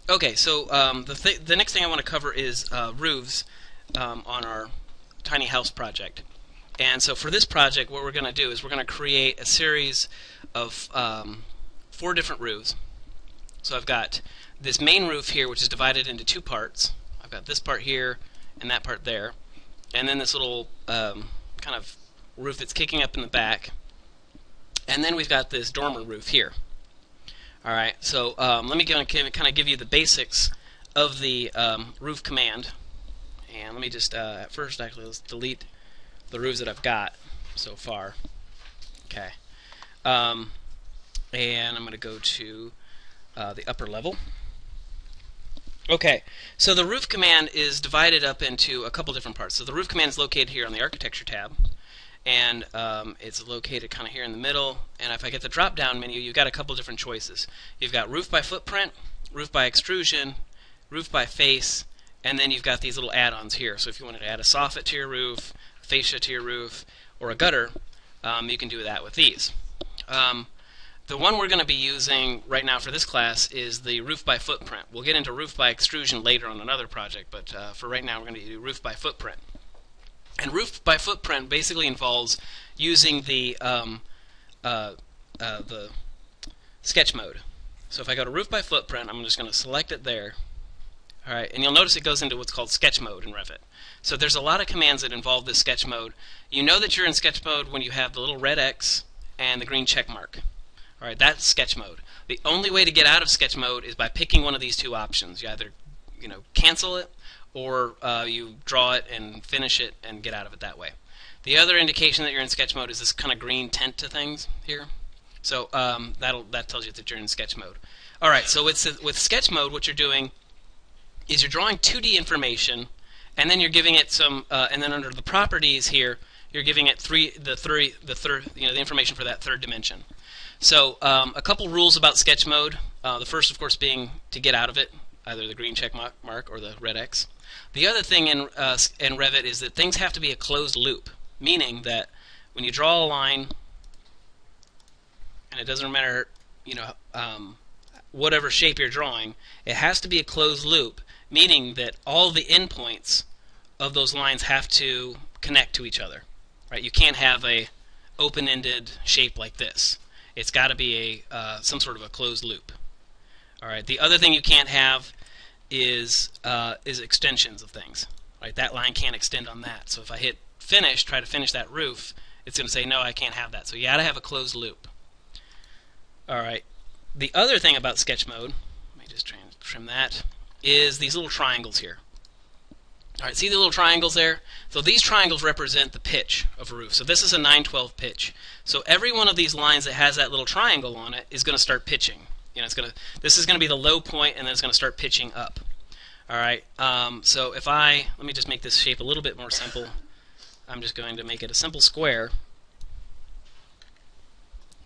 Okay, so the next thing I want to cover is roofs on our tiny house project. And so for this project, what we're going to do is we're going to create a series of 4 different roofs. So I've got this main roof here, which is divided into 2 parts. I've got this part here and that part there. And then this little kind of roof that's kicking up in the back. And then we've got this dormer roof here. Alright, so let me kind of give you the basics of the roof command. And let me just, at first, actually, let's delete the roofs that I've got so far. Okay. And I'm going to go to the upper level. Okay, so the roof command is divided up into a couple different parts. So the roof command is located here on the architecture tab. And it's located kind of here in the middle. And if I get the drop-down menu, you've got a couple different choices. You've got roof by footprint, roof by extrusion, roof by face, and then you've got these little add-ons here. So if you wanted to add a soffit to your roof, a fascia to your roof, or a gutter, you can do that with these. The one we're going to be using right now for this class is the roof by footprint. We'll get into roof by extrusion later on another project, but for right now we're going to do roof by footprint. And roof by footprint basically involves using the sketch mode. So if I go to roof by footprint, I'm just going to select it there. Alright, and you'll notice it goes into what's called sketch mode in Revit. So there's a lot of commands that involve this sketch mode. You know that you're in sketch mode when you have the little red X and the green check mark. Alright, that's sketch mode. The only way to get out of sketch mode is by picking one of these 2 options. You either cancel it, or you draw it and finish it and get out of it that way. The other indication that you're in sketch mode is this kind of green tint to things here. So that tells you that you're in sketch mode. Alright, so with sketch mode, what you're doing is you're drawing 2D information, and then you're giving it some, and then under the properties here, you're giving it the information for that 3rd dimension. So a couple rules about sketch mode. The first, of course, being to get out of it, either the green check mark or the red X. The other thing in Revit is that things have to be a closed loop, meaning that when you draw a line, and it doesn't matter, whatever shape you're drawing, it has to be a closed loop, meaning that all the endpoints of those lines have to connect to each other. Right? You can't have a open-ended shape like this. It's got to be some sort of a closed loop. All right. The other thing you can't have is extensions of things. Right? That line can't extend on that. So if I hit finish, try to finish that roof, it's going to say no, I can't have that. So you got to have a closed loop. All right. The other thing about sketch mode, let me just try and trim that, is these little triangles here. All right, see the little triangles there? So these triangles represent the pitch of a roof. So this is a 9/12 pitch. So every one of these lines that has that little triangle on it is going to start pitching. This is going to be the low point, and then it's going to start pitching up. All right. So let me just make this shape a little bit more simple. I'm just going to make it a simple square.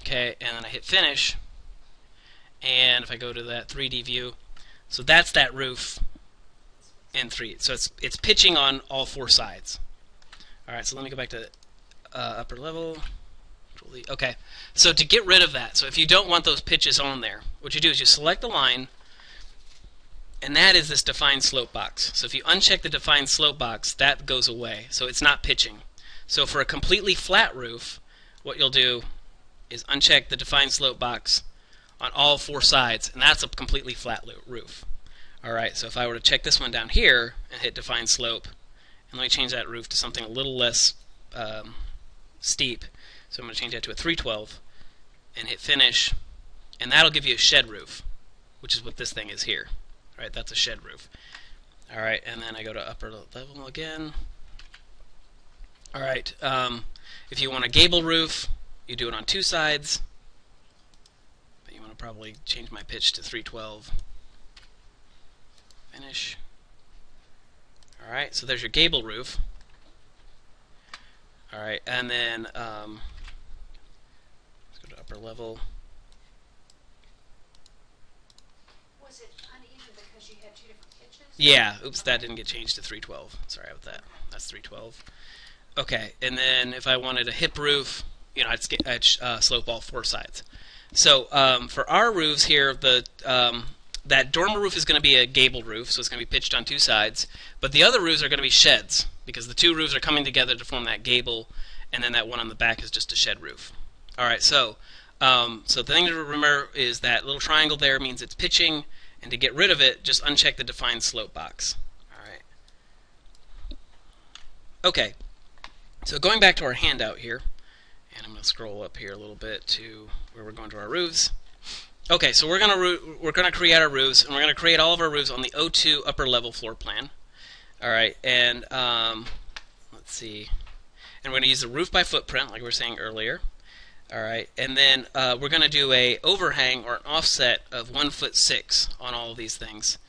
Okay, and then I hit finish. And if I go to that 3D view, so that's that roof in 3. So it's pitching on all 4 sides. All right, so let me go back to upper level. Okay, so to get rid of that, so if you don't want those pitches on there, what you do is you select the line, and that is this define slope box. So if you uncheck the define slope box, that goes away. So it's not pitching. So for a completely flat roof, what you'll do is uncheck the define slope box on all 4 sides, and that's a completely flat roof. Alright, so if I were to check this one down here and hit define slope, and let me change that roof to something a little less steep, so I'm going to change that to a 312 and hit finish, and that'll give you a shed roof, which is what this thing is here. Alright, that's a shed roof. Alright, and then I go to upper level again. Alright, if you want a gable roof, you do it on 2 sides. But you want to probably change my pitch to 312. Finish. Alright, so there's your gable roof. Alright, and then let's go to upper level. Was it uneven because you had 2 different pitches? Yeah, oops, that didn't get changed to 312. Sorry about that. That's 312. Okay, and then if I wanted a hip roof, I'd slope all 4 sides. So for our roofs here, that dormer roof is going to be a gable roof, so it's going to be pitched on two sides. But the other roofs are going to be sheds, because the two roofs are coming together to form that gable, and then that one on the back is just a shed roof. All right, so the thing to remember is that little triangle there means it's pitching, and to get rid of it, just uncheck the define slope box. All right. Okay, so going back to our handout here, and I'm going to scroll up here a little bit to where we're going to our roofs. Okay, so we're gonna create our roofs, and we're gonna create all of our roofs on the O2 upper level floor plan. All right, and let's see, and we're gonna use the roof by footprint, like we were saying earlier. All right, and then we're gonna do a overhang or an offset of 1'6" on all of these things,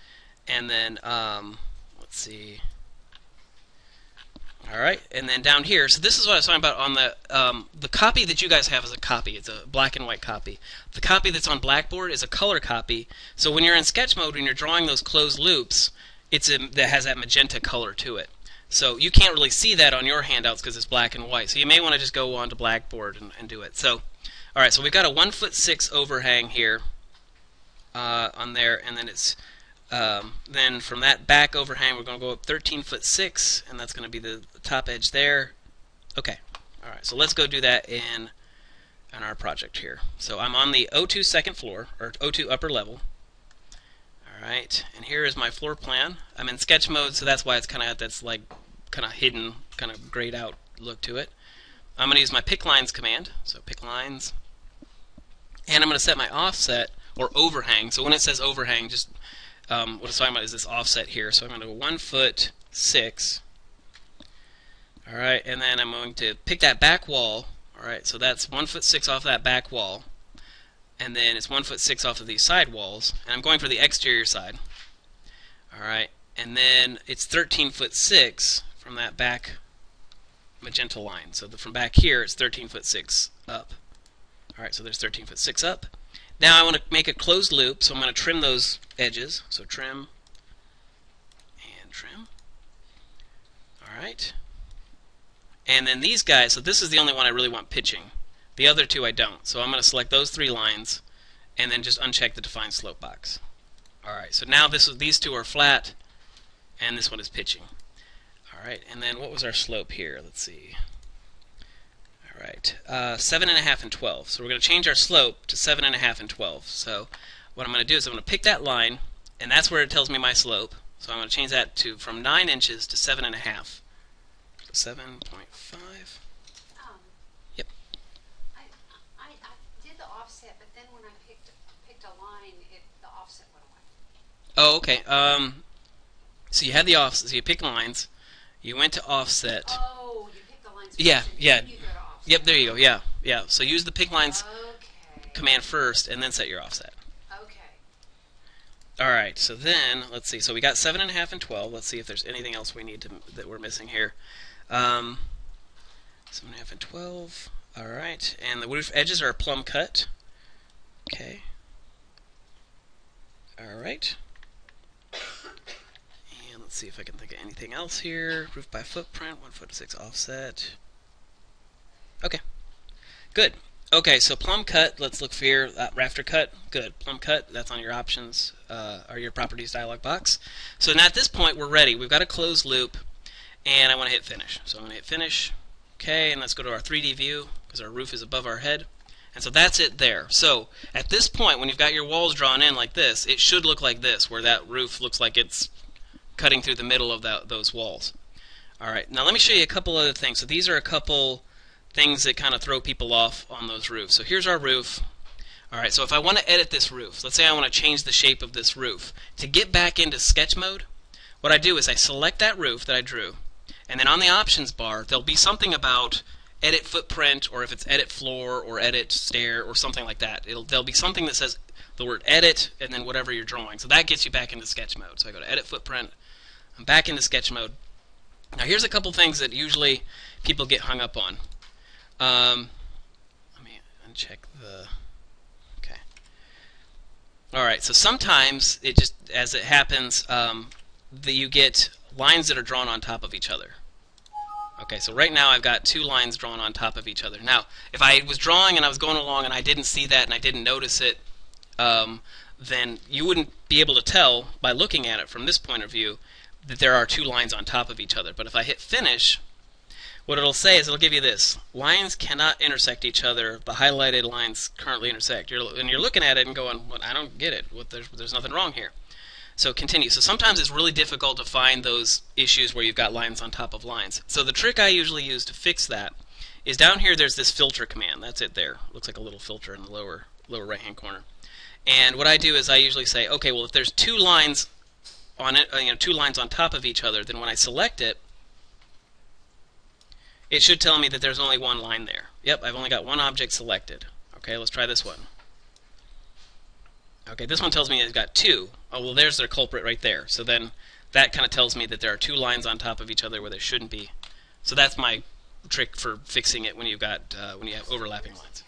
and then let's see. All right, and then down here, so this is what I was talking about on the copy that you guys have is a copy. It's a black and white copy. The copy that's on Blackboard is a color copy. So when you're in sketch mode, when you're drawing those closed loops, that has that magenta color to it. So you can't really see that on your handouts because it's black and white. So you may want to just go on to Blackboard and do it. So, all right, so we've got a 1'6" overhang here on there, and then it's then from that back overhang, we're going to go up 13'6", and that's going to be the top edge there. Okay, all right. So let's go do that in our project here. So I'm on the O2 second floor, or O2 upper level. All right, and here is my floor plan. I'm in sketch mode, so that's why it's kind of hidden, kind of grayed out look to it. I'm going to use my pick lines command. So pick lines, and I'm going to set my offset or overhang. So when it says overhang, just what it's talking about is this offset here. So I'm going to go 1'6". All right, and then I'm going to pick that back wall. All right, so that's 1'6" off that back wall, and then it's 1'6" off of these side walls, and I'm going for the exterior side. All right, and then it's 13'6" from that back magenta line. So from back here, it's 13'6" up. All right, so there's 13'6" up. Now I want to make a closed loop, so I'm going to trim those edges. So trim and trim. All right. And then these guys, so this is the only one I really want pitching. The other two I don't. So I'm going to select those three lines and then just uncheck the define slope box. All right, so now these two are flat and this one is pitching. All right, and then what was our slope here? Let's see. All right, 7.5 and 12. So we're going to change our slope to 7.5 and 12. So what I'm going to do is I'm going to pick that line, and that's where it tells me my slope. So I'm going to change that from 9 inches to 7.5. So 7.5. Yep. I did the offset, but then when I picked a line, the offset went away. Oh, okay. So you had the offset. So you pick lines. You went to offset. Oh, you picked the lines. Yeah, yeah. You go to offset. Yep, there you go. Yeah, yeah. So use the pick lines Okay. command first, and then set your offset. Okay. All right. So then let's see. So we got 7.5 and 12. Let's see if there's anything else we need that we're missing here. 7.5 and 12. All right. And the roof edges are a plumb cut. Okay. All right. And let's see if I can think of anything else here. Roof by footprint, 1'6" offset. Okay. Good. Okay, so plumb cut, let's look for here. Rafter cut, good. Plumb cut, that's on your options or your properties dialog box. So now at this point we're ready. We've got a closed loop, and I want to hit finish. So I'm going to hit finish. Okay, and let's go to our 3D view because our roof is above our head. And so that's it there. So at this point, when you've got your walls drawn in like this, it should look like this, where that roof looks like it's cutting through the middle of those walls. All right, now let me show you a couple other things. So these are a couple things that kind of throw people off on those roofs. So here's our roof. All right, so if I want to edit this roof, let's say I want to change the shape of this roof. To get back into sketch mode, what I do is I select that roof that I drew, and then on the options bar, there'll be something about edit footprint, or if it's edit floor, or edit stair, or something like that. There'll be something that says the word edit, and then whatever you're drawing. So that gets you back into sketch mode. So I go to edit footprint, I'm back into sketch mode. Now here's a couple things that usually people get hung up on. Let me uncheck the... Okay. Alright, so sometimes, it just, as it happens, that you get lines that are drawn on top of each other. Okay, so right now I've got two lines drawn on top of each other. Now, if I was drawing and I was going along and I didn't see that and I didn't notice it, then you wouldn't be able to tell by looking at it from this point of view that there are two lines on top of each other. But if I hit finish, what it'll say is it'll give you this: lines cannot intersect each other. The highlighted lines currently intersect. And you're looking at it and going, well, I don't get it. There's nothing wrong here. So continue. So sometimes it's really difficult to find those issues where you've got lines on top of lines. So the trick I usually use to fix that is down here there's this filter command. That's it there. Looks like a little filter in the lower right hand corner. And what I do is I usually say, okay, well, if there's two lines on it, two lines on top of each other, then when I select it, it should tell me that there's only one line there. Yep, I've only got one object selected. Okay, let's try this one. Okay, this one tells me it's got two. Oh, well, there's their culprit right there. So then that kind of tells me that there are two lines on top of each other where there shouldn't be. So that's my trick for fixing it when you've got when you have overlapping lines.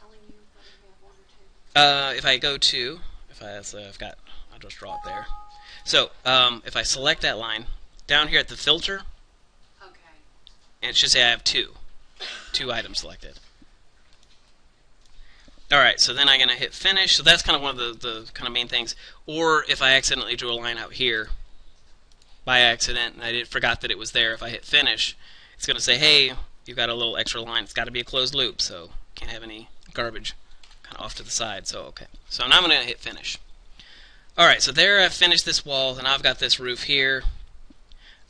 If I go to, I'll just draw it there. So if I select that line down here at the filter, and it should say I have two items selected. Alright, so then I'm going to hit finish. So that's kind of one of the kind of main things. Or if I accidentally drew a line out here by accident and I forgot that it was there, if I hit finish, it's going to say, hey, you've got a little extra line. It's got to be a closed loop, so can't have any garbage kind of off to the side. So okay. So now I'm going to hit finish. Alright, so there I've finished this wall, and I've got this roof here.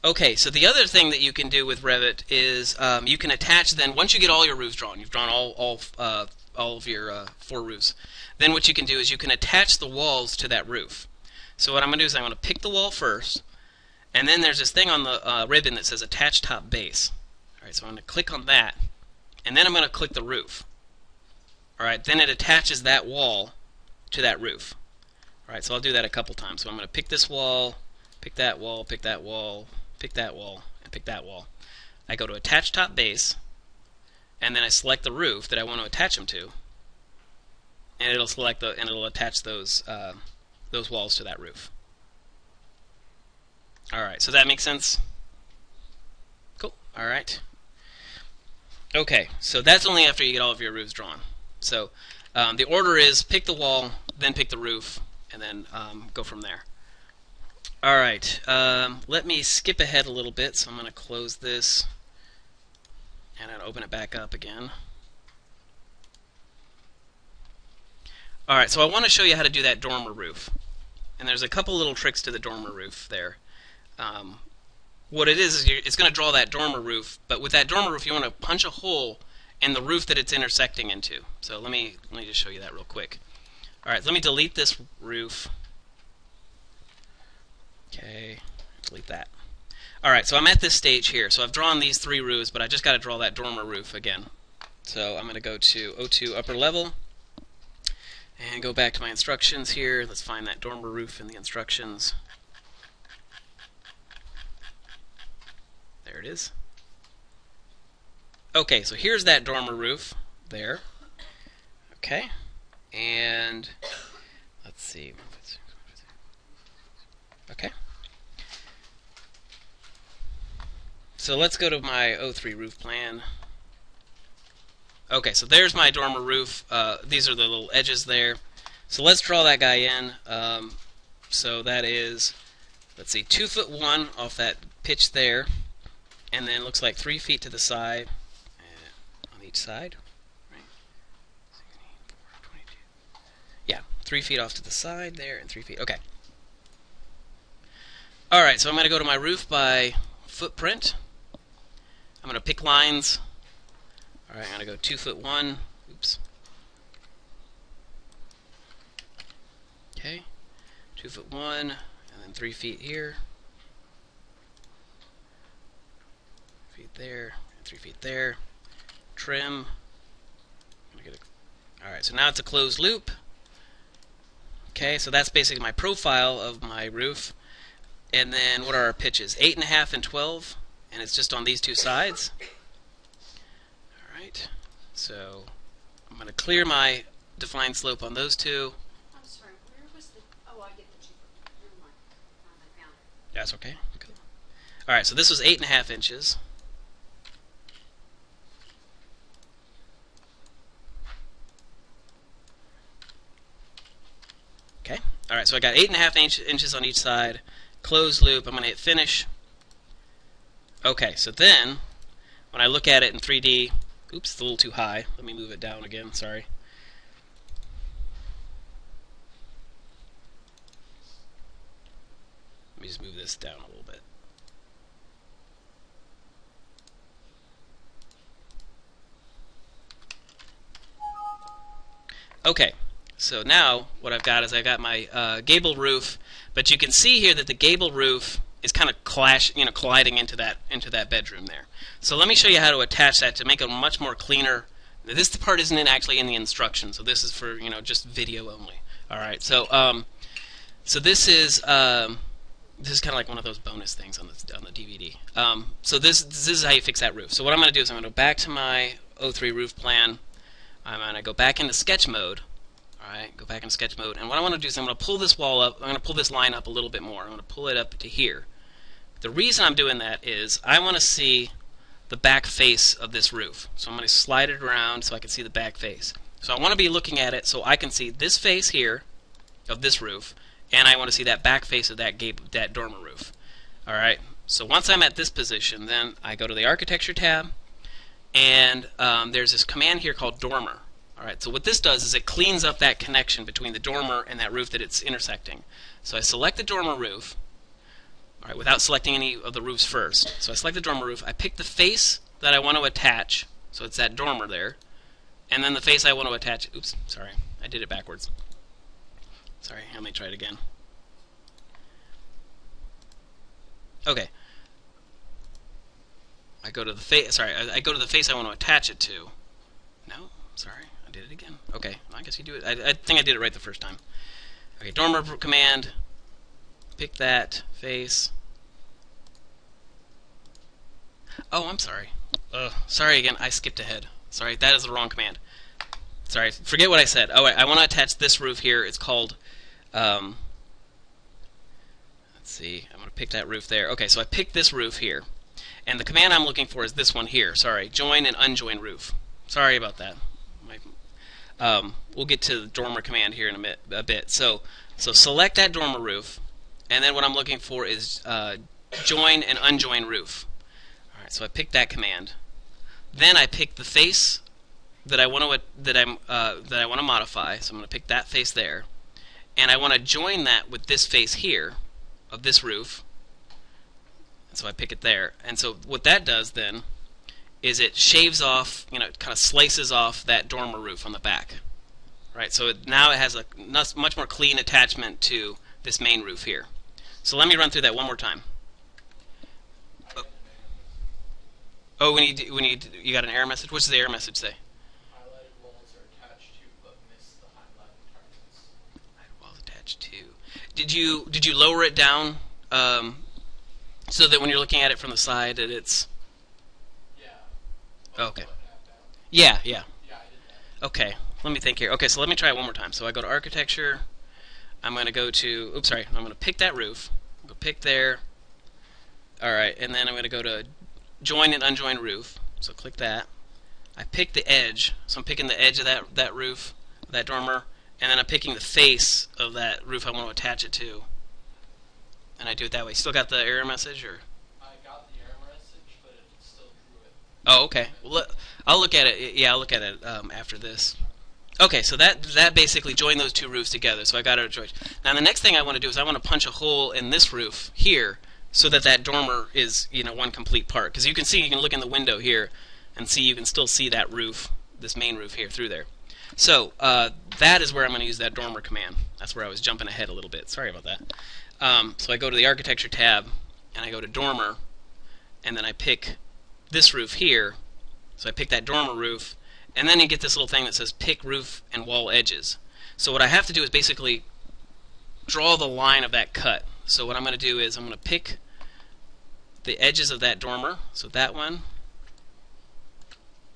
Okay, so the other thing that you can do with Revit is you can attach then, once you get all your roofs drawn, you've drawn all of your 4 roofs, then what you can do is you can attach the walls to that roof. So what I'm going to do is I'm going to pick the wall first, and then there's this thing on the ribbon that says attach top base. Alright, so I'm going to click on that, and then I'm going to click the roof. Alright, then it attaches that wall to that roof. Alright, so I'll do that a couple times. So I'm going to pick this wall, pick that wall, pick that wall, pick that wall, and pick that wall. I go to attach top base, and then I select the roof that I want to attach them to, and it'll attach those walls to that roof. All right, so that makes sense. Cool. All right. Okay, so that's only after you get all of your roofs drawn. So the order is pick the wall, then pick the roof, and then go from there. Alright, let me skip ahead a little bit, so I'm going to close this and I'll open it back up again. Alright, so I want to show you how to do that dormer roof. And there's a couple little tricks to the dormer roof there. What it is it's going to draw that dormer roof, but with that dormer roof you want to punch a hole in the roof that it's intersecting into. So let me just show you that real quick. Alright, let me delete this roof. Okay, delete that. Alright, so I'm at this stage here. So I've drawn these 3 roofs, but I just got to draw that dormer roof again. So I'm going to go to O2 upper level and go back to my instructions here. Let's find that dormer roof in the instructions. There it is. Okay, so here's that dormer roof there. Okay, and let's see. Okay. So let's go to my O3 roof plan. Okay, so there's my dormer roof. These are the little edges there. So let's draw that guy in. So that is, let's see, 2'1" off that pitch there, and then looks like 3 feet to the side, on each side. Right? 22. Yeah, 3 feet off to the side there, and 3 feet. Okay. Alright, so I'm going to go to my roof by footprint. I'm going to pick lines. Alright, I'm going to go 2'1". Oops. Okay. 2'1", and then 3 feet here. 3 feet there, and 3 feet there. Trim. Alright, so now it's a closed loop. Okay, so that's basically my profile of my roof. And then what are our pitches? 8.5 and 12, and it's just on these 2 sides. Alright, so I'm going to clear my defined slope on those 2. I'm sorry, where was the, oh, I get the cheaper. Never mind. I found it. That's okay. Cool. Alright, so this was 8.5 inches. Okay, alright, so so I got 8.5 inches on each side. Closed loop. I'm going to hit finish. Okay, so then when I look at it in 3D, oops, it's a little too high. Let me move it down again. Sorry. Let me just move this down a little bit. Okay, so now what I've got is I've got my gable roof, but you can see here that the gable roof is kind of colliding into that bedroom there. So let me show you how to attach that to make it much more cleaner. This part isn't actually in the instructions, so this is for just video only. All right, so so this is kind of like one of those bonus things on the DVD. So this is how you fix that roof. So what I'm going to do is I'm going to go back to my 03 roof plan. I'm going to go back into sketch mode. Alright, go back into sketch mode. And what I want to do is I'm going to pull this wall up. I'm going to pull this line up a little bit more. I'm going to pull it up to here. The reason I'm doing that is I want to see the back face of this roof. So I'm going to slide it around so I can see the back face. So I want to be looking at it so I can see this face here of this roof, and I want to see that back face of that dormer roof. Alright, so once I'm at this position, then I go to the architecture tab, and there's this command here called dormer. Alright, so what this does is it cleans up that connection between the dormer and that roof that it's intersecting. So I select the dormer roof, alright, without selecting any of the roofs first. So I select the dormer roof, I pick the face that I want to attach, so it's that dormer there, and then the face I want to attach, oops, sorry, I did it backwards. Sorry, let me try it again. Okay. I go to the face. Sorry, I go to the face I want to attach it to. No, sorry, I did it again. Okay, well, I guess you do it. I think I did it right the first time. Okay, dormer command. Pick that face. Oh, I'm sorry. Sorry again. I skipped ahead. Sorry, that is the wrong command. Sorry, forget what I said. Oh, wait, I want to attach this roof here. It's called. Let's see. I'm going to pick that roof there. Okay, so I picked this roof here. And the command I'm looking for is this one here. Sorry, join and unjoin roof. Sorry about that. We'll get to the dormer command here in a bit. So select that dormer roof, and then what I'm looking for is join and unjoin roof. All right, so I pick that command. Then I pick the face that I want to modify. So I'm going to pick that face there, and I want to join that with this face here of this roof. So I pick it there, and so what that does then is it shaves off, it kind of slices off that dormer roof on the back, right? So now it has a much more clean attachment to this main roof here. So let me run through that one more time. Oh, you got an error message. What's the error message say? Highlighted walls are attached to, but miss the highlighted targets. Highlighted walls attached to. Did you lower it down? So that when you're looking at it from the side, that it's... Yeah. Oh, okay. Yeah. Yeah, I did that. Okay, let me think here. Okay, so let me try it one more time. So I go to architecture. I'm going to go to... Oops, sorry. I'm going to pick that roof. I'm going to pick there. All right, and then I'm going to go to join and unjoin roof. So click that. I pick the edge. So I'm picking the edge of that roof, that dormer, and then I'm picking the face of that roof I want to attach it to. And I do it that way. Still got the error message, or? I got the error message, but it still drew it. Oh, okay. Well, I'll look at it. Yeah, I'll look at it after this. Okay, so that basically joined those two roofs together. So I got it joined. Now the next thing I want to do is I want to punch a hole in this roof here, so that dormer is one complete part. Because you can look in the window here, and see you can still see that roof, this main roof here through there. So that is where I'm going to use that dormer command. That's where I was jumping ahead a little bit. Sorry about that. So I go to the architecture tab, and I go to dormer, and then I pick this roof here. So I pick that dormer roof, and then you get this little thing that says pick roof and wall edges. So what I have to do is basically draw the line of that cut. So what I'm going to do is I'm going to pick the edges of that dormer, so that one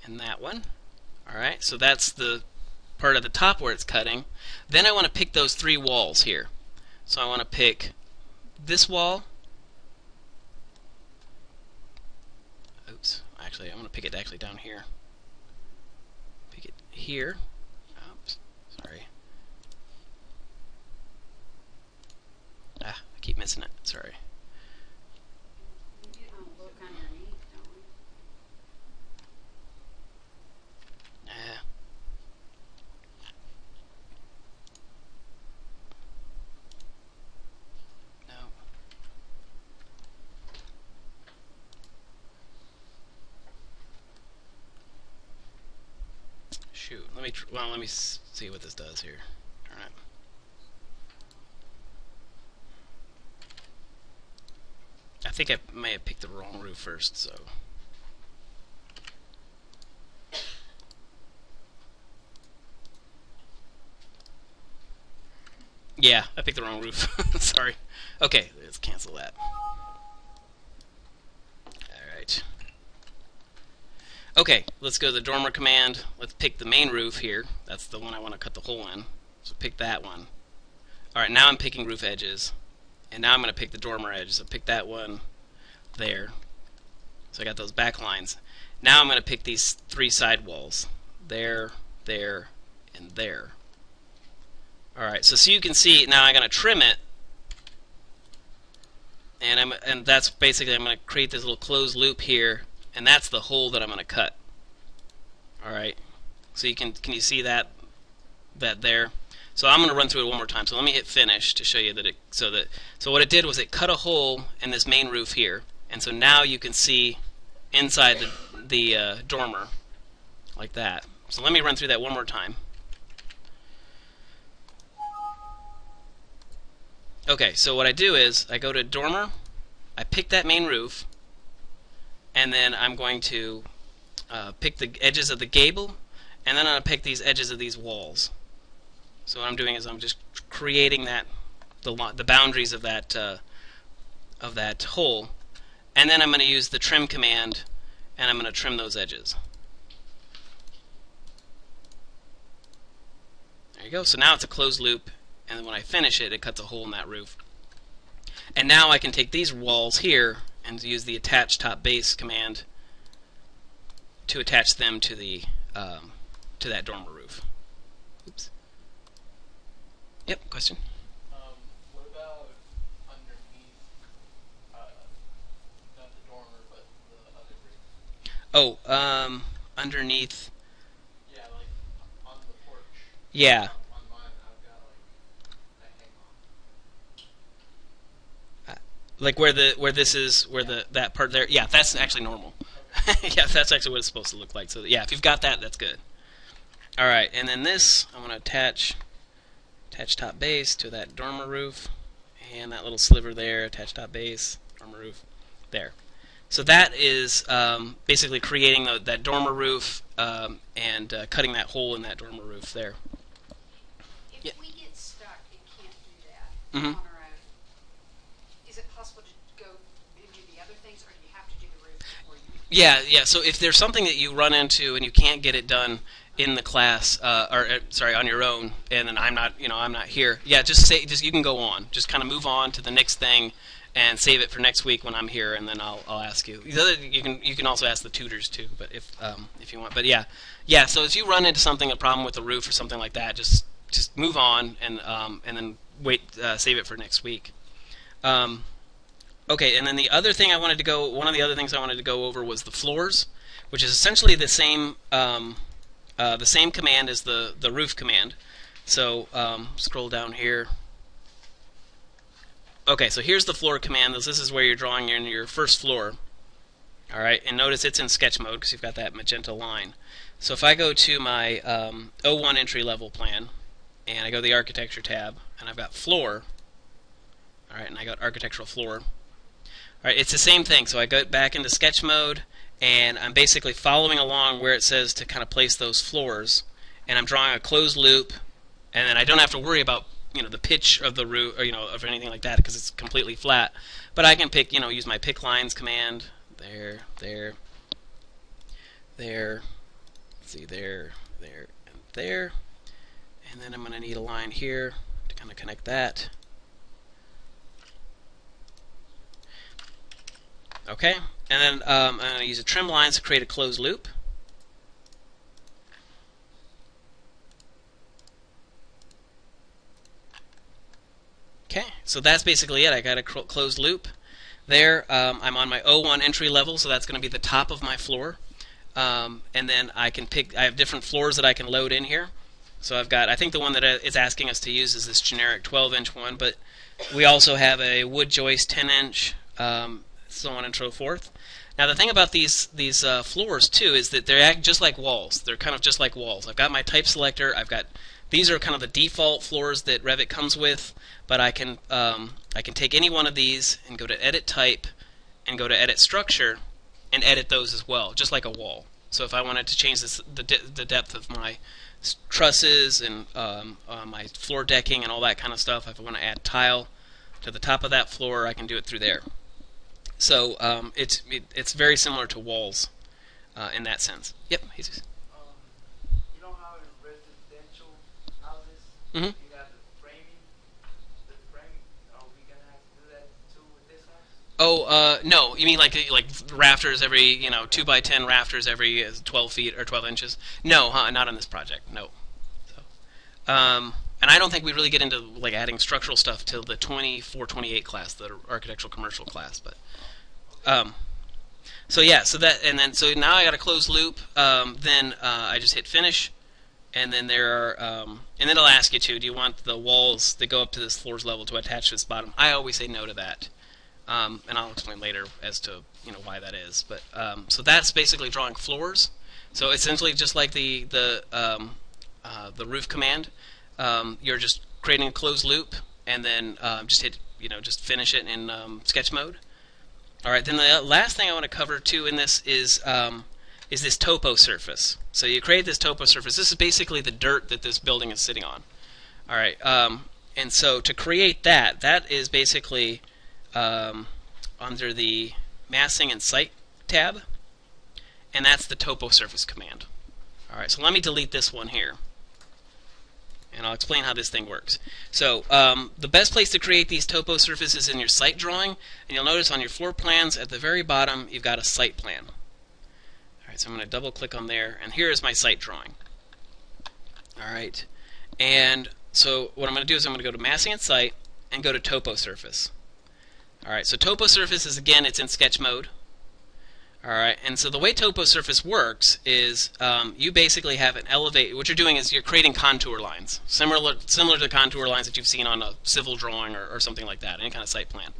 and that one. Alright, so that's the part at the top where it's cutting. Then I want to pick those three walls here. So I want to pick this wall. Oops, actually I'm going to pick it actually down here. Pick it here. Oops, sorry. keep missing it. Sorry. We do look underneath, don't we? Yeah. No. Shoot. Let me see what this does here. Turn it. I think I may have picked the wrong roof first, so. Yeah, I picked the wrong roof. Sorry. Okay, let's cancel that. Alright. Okay, let's go to the dormer command. Let's pick the main roof here. That's the one I want to cut the hole in. So pick that one. Alright, now I'm picking roof edges. And now I'm going to pick the dormer edge. So pick that one there. So I got those back lines. Now I'm going to pick these 3 side walls. There, there, and there. Alright, so you can see now I'm going to trim it. And that's basically, I'm going to create this little closed loop here. And that's the hole that I'm going to cut. Alright, so can you see that there? So I'm going to run through it one more time. So let me hit finish to show you that so what it did was it cut a hole in this main roof here, and so now you can see inside the dormer like that. So let me run through that one more time. Okay, so what I do is I go to dormer, I pick that main roof, and then I'm going to pick the edges of the gable, and then I'm going to pick these edges of these walls. So what I'm doing is I'm just creating the boundaries of that hole, and then I'm going to use the trim command, and I'm going to trim those edges. There you go. So now it's a closed loop, and then when I finish it, it cuts a hole in that roof. And now I can take these walls here and use the attach top base command to attach them to the to that dormer roof. Oops. Yep, question? What about underneath, not the dormer, but the other roof? Oh, underneath. Yeah, like on the porch. Yeah. On mine, I've got like a hang on. Like that part there. Yeah, that's actually normal. Okay. Yeah, that's actually what it's supposed to look like. So yeah, if you've got that, that's good. All right, and then this, I'm going to attach top base to that dormer roof, and that little sliver there, attach top base, dormer roof, there. So that is basically creating that dormer roof and cutting that hole in that dormer roof there. If Yeah. we get stuck and can't do that Mhm. on our own, is it possible to go and do the other things, or do you have to do the roof before you? Yeah. So if there's something that you run into and you can't get it done in the class, sorry, on your own, and then I'm not here. Yeah, just you can go on. Just kind of move on to the next thing, and save it for next week when I'm here, and then I'll ask you. You can also ask the tutors too, but if you want. But yeah. So if you run into a problem with the roof or something like that, just move on and then wait, save it for next week. Okay, and then one of the other things I wanted to go over was the floors, which is essentially the same command as the roof command. So scroll down here. Okay, so here's the floor command. This is where you're drawing in your first floor. All right, and notice it's in sketch mode because you've got that magenta line. So if I go to my 01 entry level plan, and I go to the architecture tab, and I've got floor. All right, and I got architectural floor. All right, it's the same thing. So I go back into sketch mode, and I'm basically following along where it says to kind of place those floors, and I'm drawing a closed loop, and then I don't have to worry about the pitch of the roof or of anything like that because it's completely flat. But I can pick use my pick lines command there. Let's see, there, and there, and then I'm going to need a line here to kind of connect that. Okay, and then I'm going to use a trim lines to create a closed loop. Okay, so so that's basically it. I got a closed loop there. I'm on my O1 entry level, so that's going to be the top of my floor. And then I have different floors that I can load in here. So I've got, I think the one that it's asking us to use is this generic 12-inch one, but we also have a wood joist 10-inch, so on and so forth. Now the thing about these floors too is that they act just like walls. They're kind of just like walls. I've got my type selector. These are kind of the default floors that Revit comes with, but I can take any one of these and go to Edit Type and go to Edit Structure and edit those as well, just like a wall. So if I wanted to change the depth of my trusses and my floor decking and all that kind of stuff, if I want to add tile to the top of that floor, I can do it through there. So it's very similar to walls in that sense. Yep, Jesus. You know how in residential houses Mm-hmm. you got the framing? The framing, are we gonna have to do that too with this house? Oh, no. You mean like rafters every 2x10 rafters every 12 feet or 12 inches? No, not on this project. No. So, and I don't think we really get into like adding structural stuff till the 24-28 class, the architectural commercial class. But so yeah, so now I got a closed loop. Then I just hit finish, and then there are and then it'll ask you do you want the walls that go up to this floor's level to attach to this bottom? I always say no to that. And I'll explain later as to why that is. But so that's basically drawing floors. So essentially, just like the roof command, you're just creating a closed loop, and then just hit just finish it in sketch mode. All right. Then the last thing I want to cover too in this is this topo surface. So you create this topo surface. This is basically the dirt that this building is sitting on. All right. And so to create that is basically under the Massing and Site tab, and that's the topo surface command. All right, so let me delete this one here, and I'll explain how this thing works. So the best place to create these topo surfaces is in your site drawing, and you'll notice on your floor plans at the very bottom you've got a site plan. All right, so I'm going to double click on there, and here is my site drawing. All right, and so what I'm going to do is I'm going to go to Massing and Site and go to topo surface. Alright, so topo surface is, again, it's in sketch mode. Alright, and so the way topo surface works is you basically have an elevate. What you're doing is you're creating contour lines, similar to contour lines that you've seen on a civil drawing or something like that, any kind of site plan.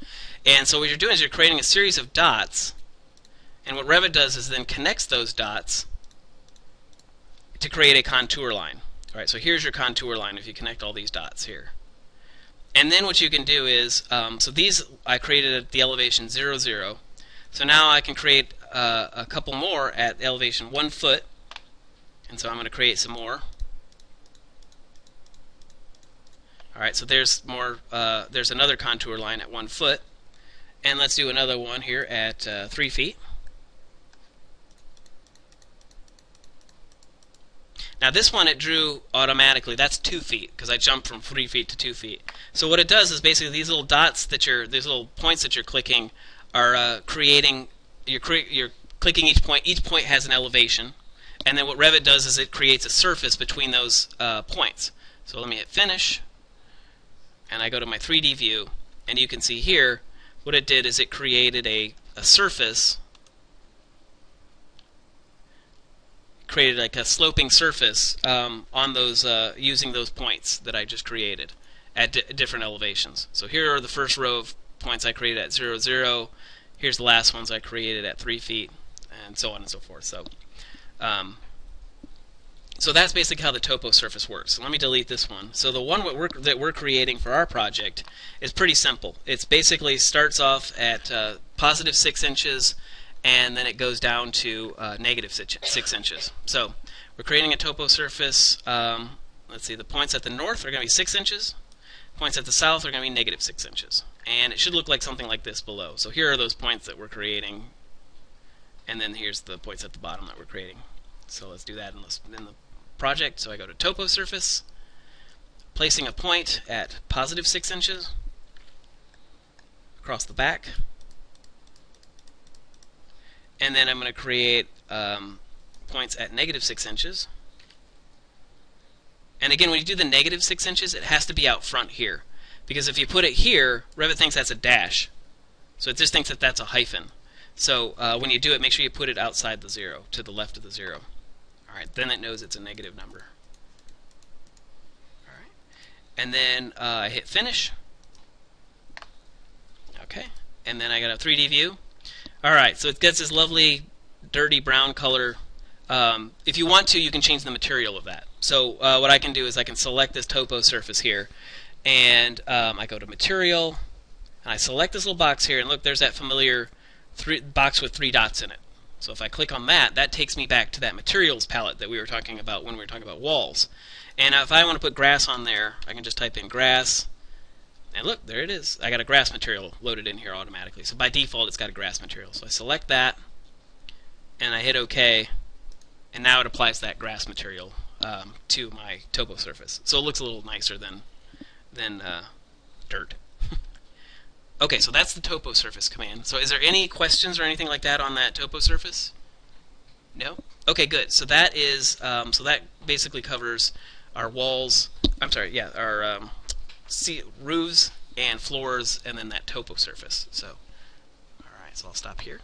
And so what you're doing is you're creating a series of dots, and what Revit does is then connects those dots to create a contour line. Alright, so here's your contour line if you connect all these dots here. And then what you can do is, so these I created at the elevation 0, 0. So now I can create a couple more at elevation 1 foot. And so I'm going to create some more. Alright, so there's more. There's another contour line at 1 foot. And let's do another one here at 3 feet. Now this one it drew automatically. That's 2 feet because I jumped from 3 feet to 2 feet. So what it does is basically these little dots these little points that you're clicking are creating. You're clicking each point. Each point has an elevation, and then what Revit does is it creates a surface between those points. So let me hit finish, and I go to my 3D view, and you can see here what it did is it created a surface. Created like a sloping surface on those using those points that I just created at different elevations. So here are the first row of points I created at 0, 0. Here's the last ones I created at 3 feet, and so on and so forth. So, so that's basically how the topo surface works. So let me delete this one. So the one that we're creating for our project is pretty simple. It's basically starts off at positive 6 inches. And then it goes down to negative 6 inches. So we're creating a topo surface. Let's see, the points at the north are going to be 6 inches. Points at the south are going to be negative 6 inches. And it should look like something like this below. So here are those points that we're creating. And then here's the points at the bottom that we're creating. So let's do that in the project. So I go to topo surface, placing a point at positive 6 inches across the back. And then I'm going to create points at negative 6 inches. And again, when you do the negative 6 inches, it has to be out front here, Because if you put it here, Revit thinks that's a dash. So it just thinks that that's a hyphen. So when you do it, make sure you put it outside the 0, to the left of the 0. Alright, then it knows it's a negative number. Alright, and then I hit finish. Okay, and then I got a 3D view. Alright, so it gets this lovely dirty brown color. If you want to, you can change the material of that. So what I can do is I can select this topo surface here, and I go to material, and I select this little box here, and look, there's that familiar box with 3 dots in it. So if I click on that, that takes me back to that materials palette that we were talking about when we were talking about walls. And if I want to put grass on there, I can just type in grass, and look, there it is. I got a grass material loaded in here automatically. So by default, it's got a grass material. So I select that, and I hit OK, and now it applies that grass material to my topo surface. So it looks a little nicer than dirt. Okay, so that's the topo surface command. So is there any questions or anything like that on that topo surface? No? Okay, good. So that is so that basically covers our walls. I'm sorry, yeah, our roofs and floors, and then that topo surface. So, all right, so I'll stop here.